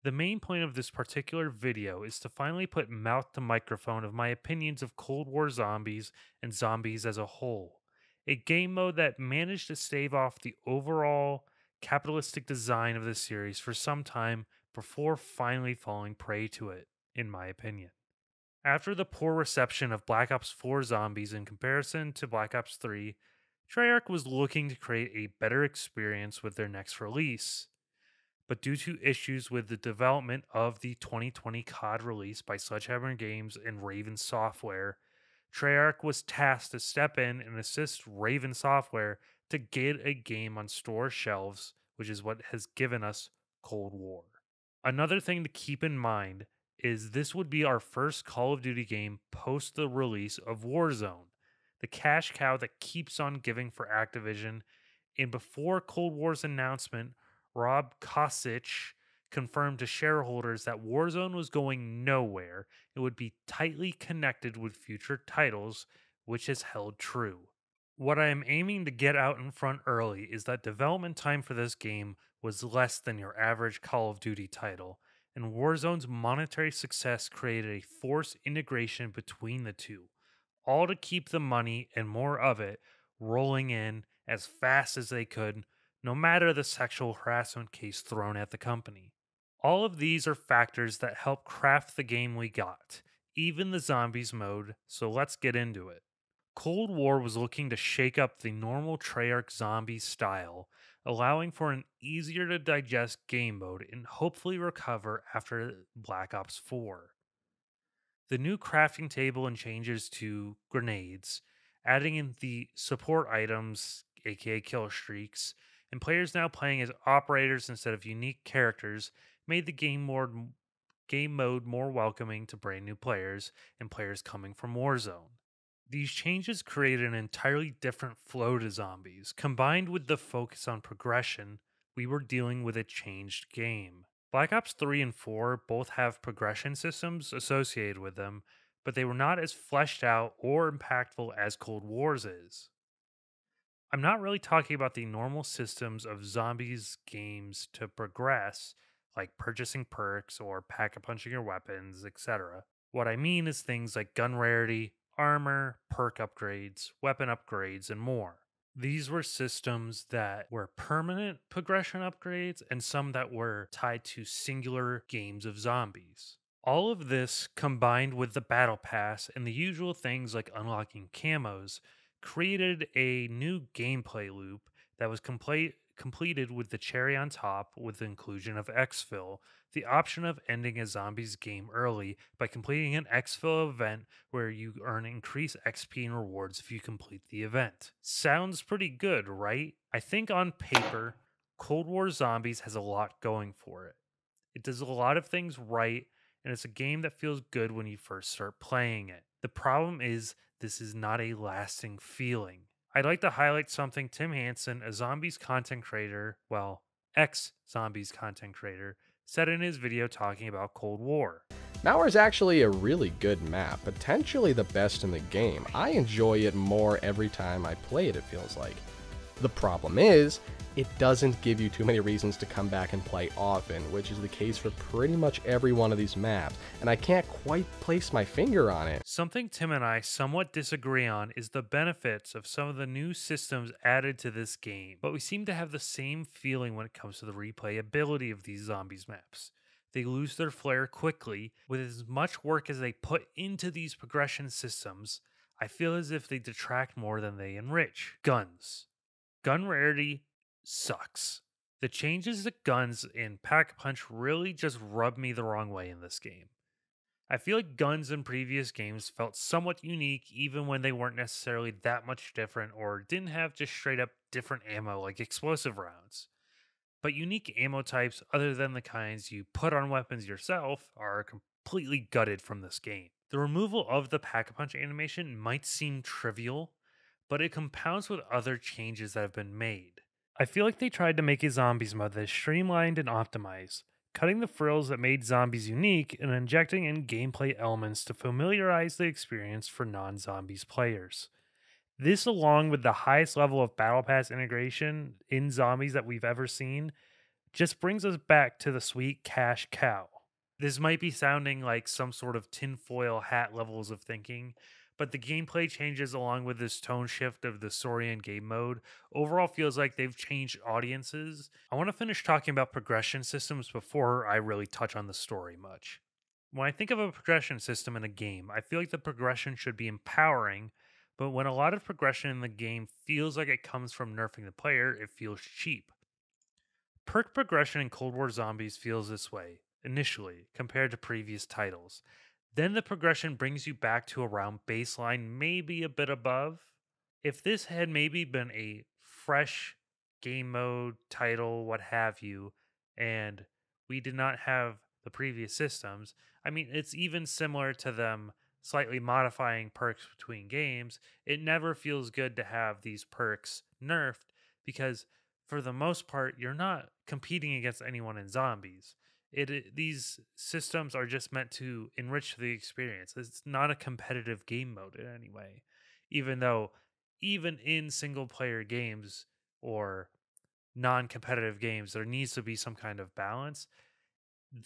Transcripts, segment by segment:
The main point of this particular video is to finally put mouth to microphone of my opinions of Cold War zombies and zombies as a whole. A game mode that managed to stave off the overall capitalistic design of the series for some time before finally falling prey to it, in my opinion. After the poor reception of Black Ops 4 Zombies in comparison to Black Ops 3, Treyarch was looking to create a better experience with their next release. But due to issues with the development of the 2020 COD release by Sledgehammer Games and Raven Software, Treyarch was tasked to step in and assist Raven Software to get a game on store shelves, which is what has given us Cold War. Another thing to keep in mind is this would be our first Call of Duty game post the release of Warzone, the cash cow that keeps on giving for Activision. And before Cold War's announcement, Rob Kosic confirmed to shareholders that Warzone was going nowhere and would be tightly connected with future titles, which has held true. What I am aiming to get out in front early is that development time for this game was less than your average Call of Duty title, and Warzone's monetary success created a forced integration between the two, all to keep the money and more of it rolling in as fast as they could, no matter the sexual harassment case thrown at the company. All of these are factors that help craft the game we got, even the zombies mode, so let's get into it. Cold War was looking to shake up the normal Treyarch zombie style, allowing for an easier to digest game mode and hopefully recover after Black Ops 4. The new crafting table and changes to grenades, adding in the support items, aka kill streaks, and players now playing as operators instead of unique characters made the game mode more welcoming to brand new players and players coming from Warzone. These changes created an entirely different flow to zombies. Combined with the focus on progression, we were dealing with a changed game. Black Ops 3 and 4 both have progression systems associated with them, but they were not as fleshed out or impactful as Cold War's is. I'm not really talking about the normal systems of zombies games to progress, like purchasing perks or pack a punching your weapons, etc. What I mean is things like gun rarity, armor, perk upgrades, weapon upgrades, and more. These were systems that were permanent progression upgrades and some that were tied to singular games of zombies. All of this combined with the battle pass and the usual things like unlocking camos created a new gameplay loop that was completed with the cherry on top with the inclusion of exfil, the option of ending a zombie's game early by completing an exfil event where you earn increased XP and rewards if you complete the event. Sounds pretty good, right? I think on paper, Cold War Zombies has a lot going for it. It does a lot of things right, and it's a game that feels good when you first start playing it. The problem is, this is not a lasting feeling. I'd like to highlight something Tim Hansen, a zombies content creator, well, ex zombies content creator, said in his video talking about Cold War. Malware is actually a really good map, potentially the best in the game. I enjoy it more every time I play it, it feels like. The problem is, it doesn't give you too many reasons to come back and play often, which is the case for pretty much every one of these maps, and I can't quite place my finger on it. Something Tim and I somewhat disagree on is the benefits of some of the new systems added to this game, but we seem to have the same feeling when it comes to the replayability of these zombies maps. They lose their flair quickly. With as much work as they put into these progression systems, I feel as if they detract more than they enrich. Guns. Gun rarity sucks. The changes to guns in Pack a Punch really just rub me the wrong way in this game. I feel like guns in previous games felt somewhat unique even when they weren't necessarily that much different or didn't have just straight up different ammo like explosive rounds. But unique ammo types other than the kinds you put on weapons yourself are completely gutted from this game. The removal of the Pack a Punch animation might seem trivial, but it compounds with other changes that have been made. I feel like they tried to make a zombies mode that is streamlined and optimized, cutting the frills that made zombies unique and injecting in gameplay elements to familiarize the experience for non-zombies players. This, along with the highest level of battle pass integration in zombies that we've ever seen, just brings us back to the sweet cash cow. This might be sounding like some sort of tinfoil hat levels of thinking, but the gameplay changes along with this tone shift of the story and game mode overall feels like they've changed audiences. I want to finish talking about progression systems before I really touch on the story much. When I think of a progression system in a game, I feel like the progression should be empowering, but when a lot of progression in the game feels like it comes from nerfing the player, it feels cheap. Perk progression in Cold War Zombies feels this way, initially, compared to previous titles. Then the progression brings you back to around baseline, maybe a bit above. If this had maybe been a fresh game mode, title, what have you, and we did not have the previous systems, I mean, it's even similar to them slightly modifying perks between games. It never feels good to have these perks nerfed because for the most part, you're not competing against anyone in zombies. These systems are just meant to enrich the experience. It's not a competitive game mode in any way, even though even in single player games or non-competitive games, there needs to be some kind of balance.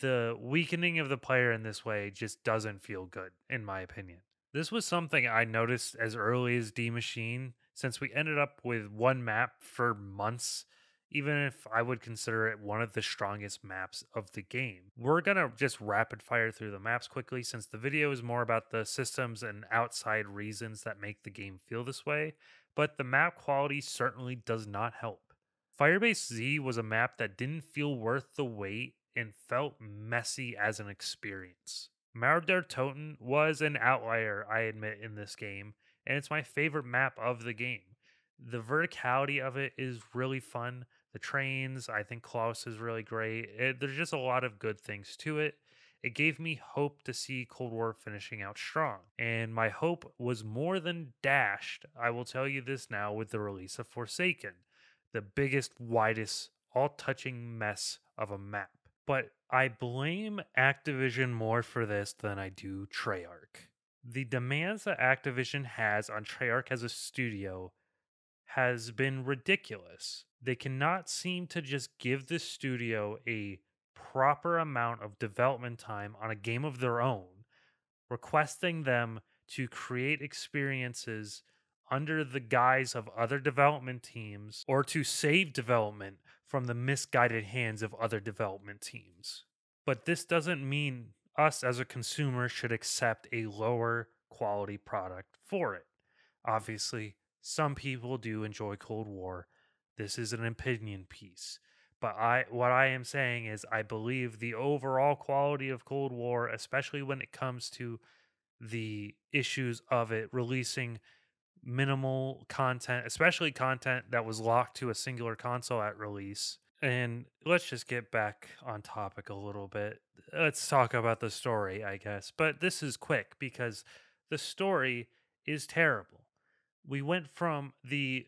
The weakening of the player in this way just doesn't feel good, in my opinion. This was something I noticed as early as D Machine, since we ended up with one map for months, even if I would consider it one of the strongest maps of the game. We're gonna just rapid fire through the maps quickly, since the video is more about the systems and outside reasons that make the game feel this way, but the map quality certainly does not help. Firebase Z was a map that didn't feel worth the wait and felt messy as an experience. Mar der Toten was an outlier, I admit, in this game, and it's my favorite map of the game. The verticality of it is really fun. The trains, I think Klaus is really great. There's just a lot of good things to it. It gave me hope to see Cold War finishing out strong, and my hope was more than dashed. I will tell you this now with the release of Forsaken, the biggest, widest, all touching mess of a map. But I blame Activision more for this than I do Treyarch. The demands that Activision has on Treyarch as a studio has been ridiculous. They cannot seem to just give the studio a proper amount of development time on a game of their own, requesting them to create experiences under the guise of other development teams or to save development from the misguided hands of other development teams. But this doesn't mean us as a consumer should accept a lower quality product for it. Obviously, some people do enjoy Cold War. This is an opinion piece. But what I am saying is I believe the overall quality of Cold War, especially when it comes to the issues of it releasing minimal content, especially content that was locked to a singular console at release. And let's just get back on topic a little bit. Let's talk about the story, I guess. But this is quick because the story is terrible. We went from the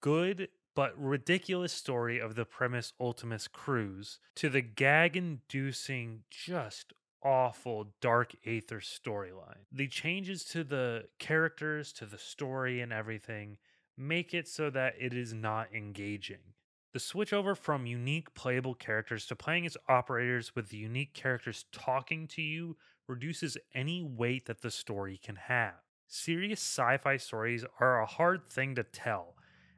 good but ridiculous story of the premise Ultimus Cruise to the gag inducing, just awful Dark Aether storyline. The changes to the characters, to the story, and everything make it so that it is not engaging. The switch over from unique playable characters to playing as operators with the unique characters talking to you reduces any weight that the story can have. Serious sci fi stories are a hard thing to tell,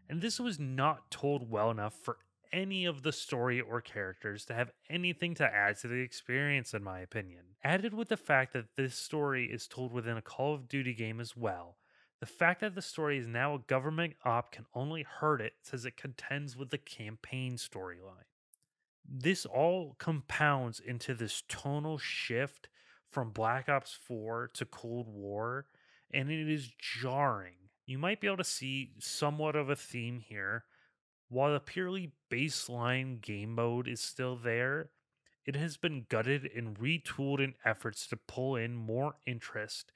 and this was not told well enough for any of the story or characters to have anything to add to the experience, in my opinion. Added with the fact that this story is told within a Call of Duty game as well, the fact that the story is now a government op can only hurt it since it contends with the campaign storyline. This all compounds into this tonal shift from Black Ops 4 to Cold War, and it is jarring. You might be able to see somewhat of a theme here. While the purely baseline game mode is still there, it has been gutted and retooled in efforts to pull in more interest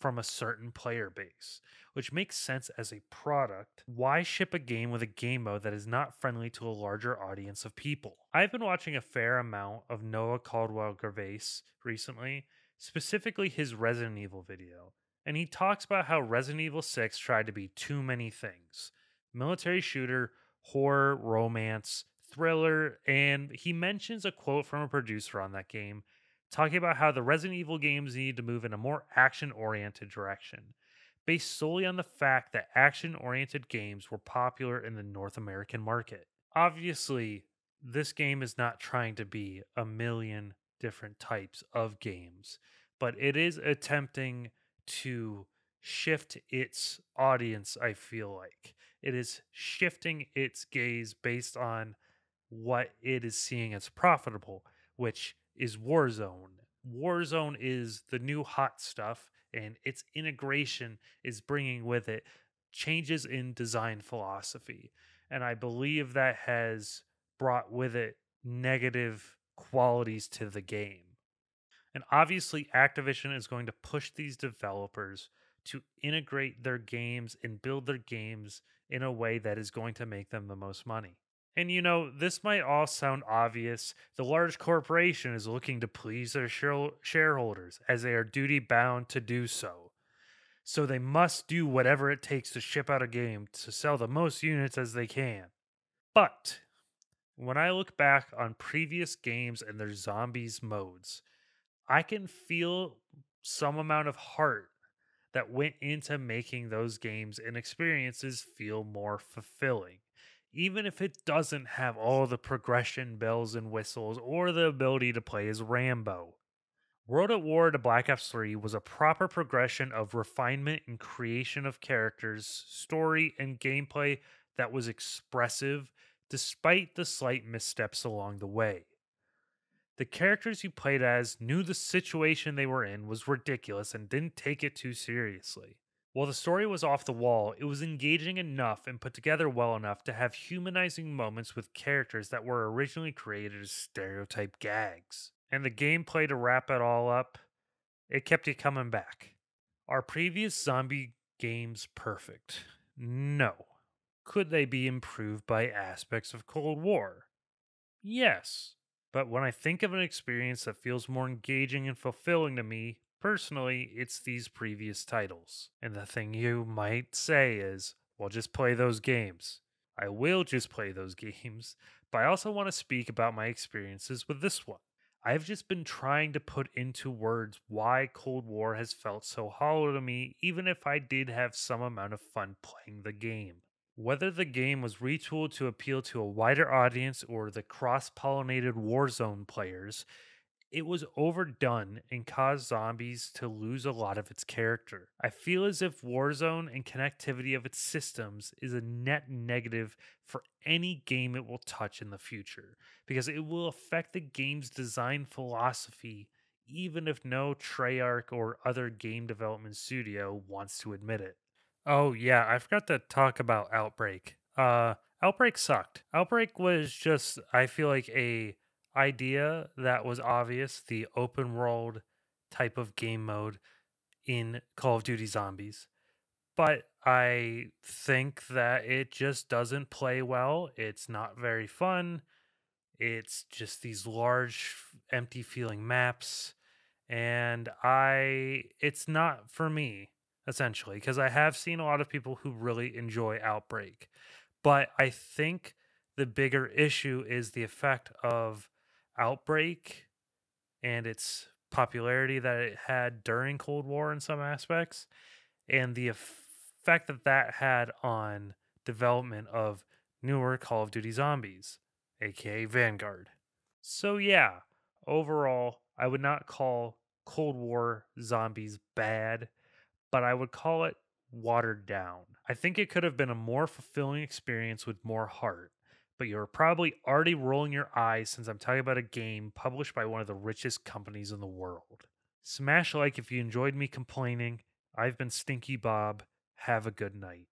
from a certain player base, which makes sense as a product. Why ship a game with a game mode that is not friendly to a larger audience of people? I've been watching a fair amount of Noah Caldwell Gervais recently, specifically his Resident Evil video, and he talks about how Resident Evil 6 tried to be too many things: military shooter, horror, romance, thriller, and he mentions a quote from a producer on that game talking about how the Resident Evil games need to move in a more action oriented direction, based solely on the fact that action oriented games were popular in the North American market. Obviously, this game is not trying to be a million different types of games, but it is attempting to shift its audience, I feel like. It is shifting its gaze based on what it is seeing as profitable, which is Warzone. Warzone is the new hot stuff, and its integration is bringing with it changes in design philosophy. And I believe that has brought with it negative qualities to the game. And obviously, Activision is going to push these developers to integrate their games and build their games in a way that is going to make them the most money. And this might all sound obvious. The large corporation is looking to please their shareholders as they are duty bound to do so. So they must do whatever it takes to ship out a game to sell the most units as they can. But when I look back on previous games and their zombies modes, I can feel some amount of heart that went into making those games and experiences feel more fulfilling, even if it doesn't have all the progression bells and whistles or the ability to play as Rambo. World at War to Black Ops 3 was a proper progression of refinement and creation of characters, story, and gameplay that was expressive despite the slight missteps along the way. The characters you played as knew the situation they were in was ridiculous and didn't take it too seriously. While the story was off the wall, it was engaging enough and put together well enough to have humanizing moments with characters that were originally created as stereotype gags. And the gameplay to wrap it all up, it kept you coming back. Are previous zombie games perfect? No. Could they be improved by aspects of Cold War? Yes. But when I think of an experience that feels more engaging and fulfilling to me, personally, it's these previous titles. And the thing you might say is, well, just play those games. I will just play those games, but I also want to speak about my experiences with this one. I've just been trying to put into words why Cold War has felt so hollow to me, even if I did have some amount of fun playing the game. Whether the game was retooled to appeal to a wider audience or the cross pollinated Warzone players, it was overdone and caused zombies to lose a lot of its character. I feel as if Warzone and connectivity of its systems is a net negative for any game it will touch in the future, because it will affect the game's design philosophy, even if no Treyarch or other game development studio wants to admit it. Oh yeah, I forgot to talk about Outbreak. Outbreak sucked. Outbreak was just, I feel like, a idea that was obvious, the open world type of game mode in Call of Duty Zombies. But I think that it just doesn't play well. It's not very fun. It's just these large empty feeling maps, and I it's not for me, essentially, because I have seen a lot of people who really enjoy Outbreak. But I think the bigger issue is the effect of Outbreak and its popularity that it had during Cold War in some aspects, and the effect that that had on development of newer Call of Duty Zombies, aka Vanguard. So yeah, overall, I would not call Cold War Zombies bad, but I would call it watered down. I think it could have been a more fulfilling experience with more heart, but you're probably already rolling your eyes since I'm talking about a game published by one of the richest companies in the world. Smash like if you enjoyed me complaining. I've been Stinky Bob. Have a good night.